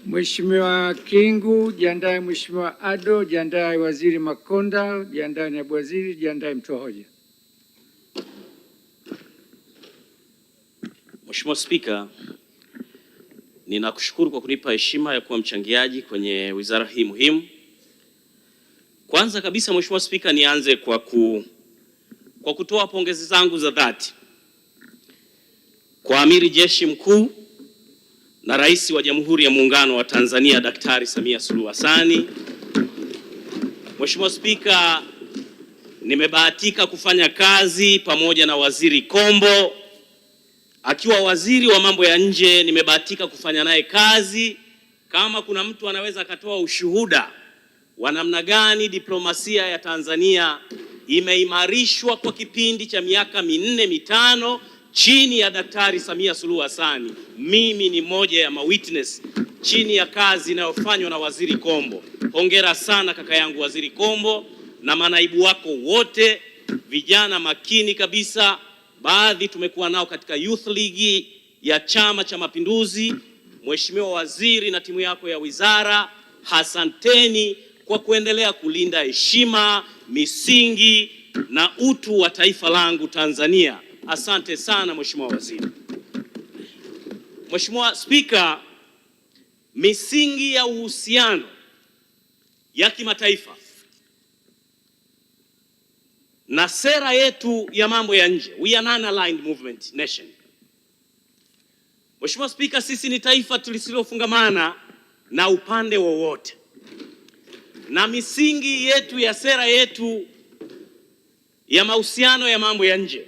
Mheshimiwa Kingu, jiandae. Mheshimiwa Ado, jiandae. Waziri Makonda, jiandae. Naibu Waziri, jiandae. Mtoa hoja. Mheshimiwa Spika, ninakushukuru kwa kunipa heshima ya kuwa mchangiaji kwenye wizara hii muhimu. Kwanza kabisa Mheshimiwa Spika, nianze kwa kutoa pongezi zangu za dhati kwa Amiri Jeshi Mkuu na Rais wa Jamhuri ya Muungano wa Tanzania Daktari Samia Suluhu Hassan. Mheshimiwa Spika, nimebahatika kufanya kazi pamoja na Waziri Kombo akiwa waziri wa mambo ya nje. Nimebahatika kufanya naye kazi. Kama kuna mtu anaweza akatoa ushuhuda wa namna gani diplomasia ya Tanzania imeimarishwa kwa kipindi cha miaka 4-5 chini ya Daktari Samia Suluhu Hassan, mimi ni moja ya mawitness chini ya kazi inayofanywa na Waziri Kombo. Hongera sana kaka yangu Waziri Kombo na manaibu wako wote, vijana makini kabisa. Baadhi tumekuwa nao katika Youth League ya Chama cha Mapinduzi. Mheshimiwa Waziri na timu yako ya wizara, asanteni kwa kuendelea kulinda heshima, misingi na utu wa taifa langu Tanzania. Asante sana Mheshimiwa Waziri. Mheshimiwa Spika, misingi ya uhusiano ya kimataifa na sera yetu ya mambo ya nje, we are non-aligned movement nation. Mheshimiwa Spika, sisi ni taifa tulilofungamana na upande wowote, na misingi yetu ya sera yetu ya mahusiano ya mambo ya nje.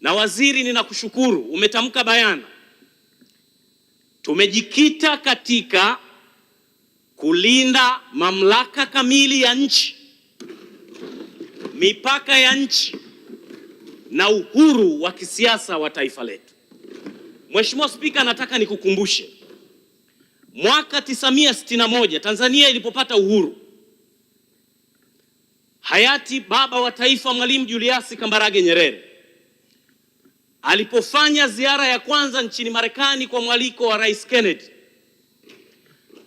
Na waziri, ninakushukuru, umetamka bayana, tumejikita katika kulinda mamlaka kamili ya nchi, mipaka ya nchi na uhuru wa kisiasa wa taifa letu. Mheshimiwa Spika, nataka nikukumbushe mwaka 1961 Tanzania ilipopata uhuru, hayati baba wa taifa Mwalimu Julius Kambarage Nyerere alipofanya ziara ya kwanza nchini Marekani kwa mwaliko wa Rais Kennedy,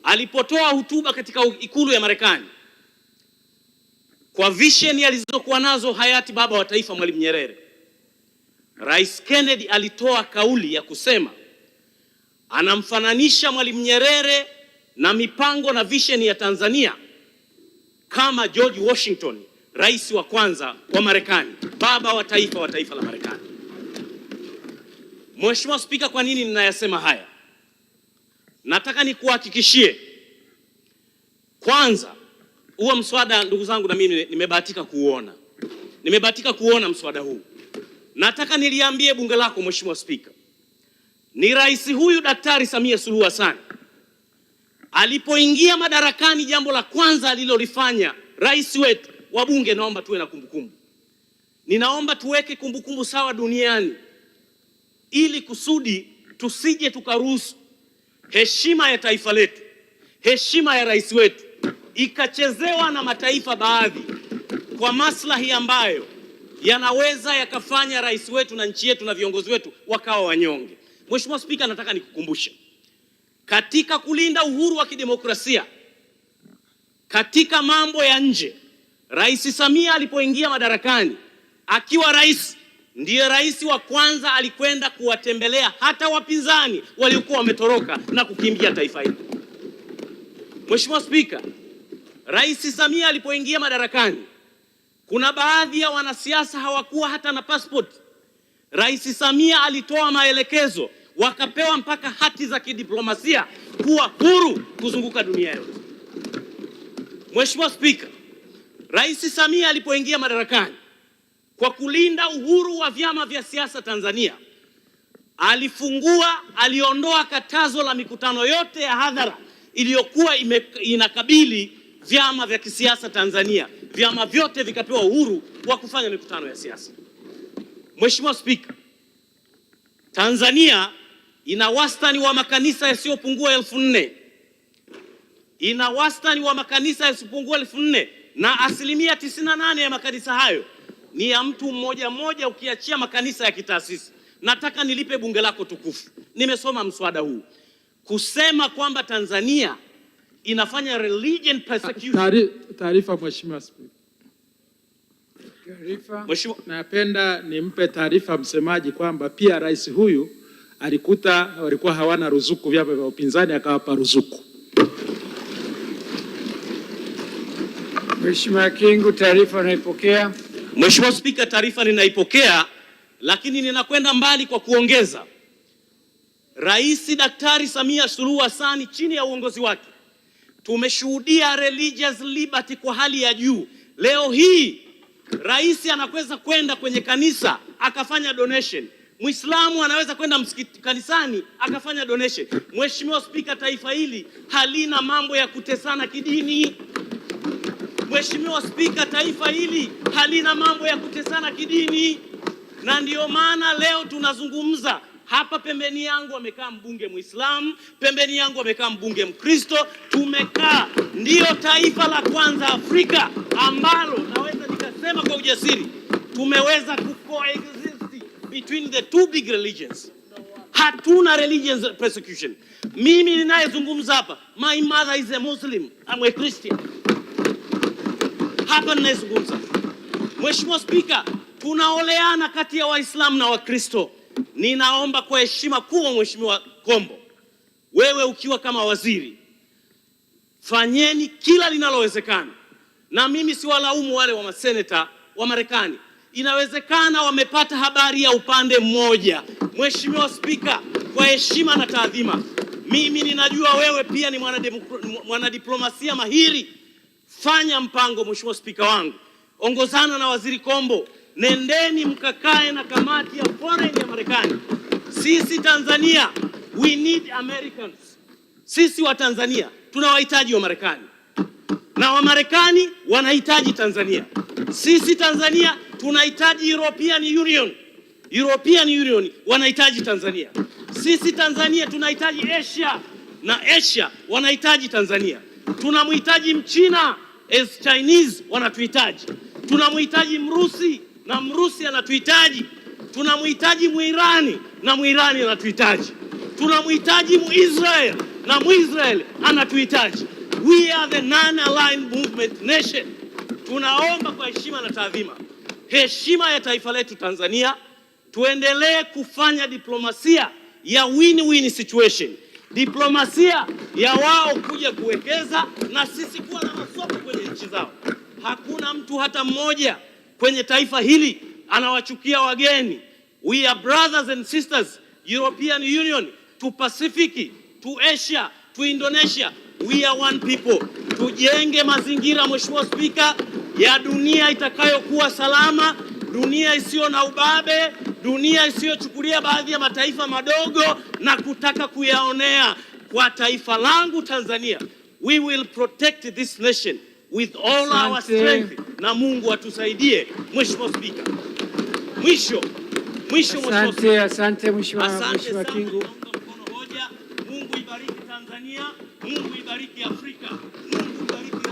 alipotoa hotuba katika ikulu ya Marekani kwa vision alizokuwa nazo hayati baba wa taifa Mwalimu Nyerere, Rais Kennedy alitoa kauli ya kusema anamfananisha Mwalimu Nyerere na mipango na vision ya Tanzania kama George Washington, rais wa kwanza wa Marekani, baba wa taifa la Marekani. Mheshimiwa Spika, kwa nini ninayasema haya? Nataka nikuhakikishie kwanza, huo mswada ndugu zangu, na mimi nimebahatika kuona mswada huu. Nataka niliambie bunge lako Mheshimiwa Spika, ni rais huyu Daktari Samia Suluhu Hassan alipoingia madarakani, jambo la kwanza alilolifanya rais wetu, wabunge naomba tuwe na kumbukumbu. Ninaomba tuweke kumbukumbu sawa duniani, ili kusudi tusije tukaruhusu heshima ya taifa letu, heshima ya rais wetu ikachezewa na mataifa baadhi kwa maslahi ambayo yanaweza yakafanya rais wetu na nchi yetu na viongozi wetu wakawa wanyonge. Mheshimiwa Spika, nataka nikukumbushe, katika kulinda uhuru wa kidemokrasia katika mambo ya nje, Rais Samia alipoingia madarakani akiwa rais, ndiye rais wa kwanza alikwenda kuwatembelea hata wapinzani waliokuwa wametoroka na kukimbia taifa hili. Mheshimiwa Spika, Rais Samia alipoingia madarakani, kuna baadhi ya wanasiasa hawakuwa hata na passport. Rais Samia alitoa maelekezo, wakapewa mpaka hati za kidiplomasia kuwa huru kuzunguka dunia yote. Mheshimiwa Spika, Rais Samia alipoingia madarakani, kwa kulinda uhuru wa vyama vya siasa Tanzania, aliondoa katazo la mikutano yote ya hadhara iliyokuwa inakabili vyama vya kisiasa Tanzania. Vyama vyote vikapewa uhuru wa kufanya mikutano ya siasa. Mheshimiwa Spika, Tanzania ina wastani wa makanisa yasiyopungua 4,000. Ina wastani wa makanisa yasiyopungua 4,000 na 98% ya makanisa hayo ni ya mtu mmoja mmoja, ukiachia makanisa ya kitaasisi. Nataka nilipe bunge lako tukufu, nimesoma mswada huu. kusema kwamba Tanzania inafanya religion persecution. Taarifa Mheshimiwa Spika. Napenda nimpe taarifa msemaji kwamba pia rais huyu alikuta walikuwa hawana ruzuku vyama vya upinzani akawapa ruzuku. Mheshimiwa Kingu, taarifa naipokea. Mheshimiwa Spika, taarifa ninaipokea, lakini ninakwenda mbali kwa kuongeza. Rais Daktari Samia Suluhu Hassan chini ya uongozi wake tumeshuhudia religious liberty kwa hali ya juu. Leo hii rais anaweza kwenda kwenye kanisa akafanya donation. Muislamu anaweza kwenda kanisani akafanya donation. Mheshimiwa Spika, taifa hili halina mambo ya kutesana kidini. Mheshimiwa Spika, taifa hili halina mambo ya kutesana kidini, na ndio maana leo tunazungumza hapa. Pembeni yangu amekaa mbunge Muislamu, pembeni yangu amekaa mbunge Mkristo. Tumekaa, ndio taifa la kwanza Afrika ambalo naweza nikasema kwa ujasiri tumeweza coexist between the two big religions. Hatuna religious persecution. Mimi ninayezungumza hapa, my mother is a Muslim, I'm a Christian. Hapa ninayezungumza. Mheshimiwa Spika, tunaoleana kati ya Waislamu na Wakristo. Ninaomba kwa heshima kubwa, Mheshimiwa Kombo, wewe ukiwa kama waziri, fanyeni kila linalowezekana. Na mimi siwalaumu wale wa maseneta wa Marekani. Inawezekana wamepata habari ya upande mmoja. Mheshimiwa Spika, kwa heshima na taadhima, mimi ninajua wewe pia ni mwanadiplomasia mahiri. Fanya mpango, Mheshimiwa Spika wangu, ongozana na Waziri Kombo, nendeni mkakae na kamati ya foreign ya Marekani. Sisi Tanzania, we need Americans. Sisi wa Tanzania tunawahitaji wa Marekani, na wa Marekani wanahitaji Tanzania. Sisi Tanzania tunahitaji European Union. European Union wanahitaji Tanzania. Sisi Tanzania tunahitaji Asia, na Asia wanahitaji Tanzania. Tunamhitaji Mchina as Chinese wanatuhitaji. Tunamhitaji Mrusi na Mrusi anatuhitaji. Tunamhitaji Muirani na Muirani anatuhitaji. Tunamhitaji Muisrael na Muisrael anatuhitaji. We are the non-aligned movement nation. Tunaomba kwa heshima na taadhima, heshima ya taifa letu Tanzania, tuendelee kufanya diplomasia ya win-win situation. Diplomasia ya wao kuja kuwekeza na sisi kuwa na masoko kwenye nchi zao. Hakuna mtu hata mmoja kwenye taifa hili anawachukia wageni. We are brothers and sisters. European Union to Pacific, to Asia, to Indonesia. We are one people. Tujenge mazingira, Mheshimiwa Spika, ya dunia itakayokuwa salama, dunia isiyo na ubabe, dunia isiyochukulia baadhi ya mataifa madogo na kutaka kuyaonea. Kwa taifa langu Tanzania, we will protect this nation with all our strength, na Mungu atusaidie. Mheshimiwa Spika, mwisho Mheshimiwa Spika. Asante Mheshimiwa Kingu. Mungu ibariki Tanzania, Mungu ibariki Afrika, Mungu ibariki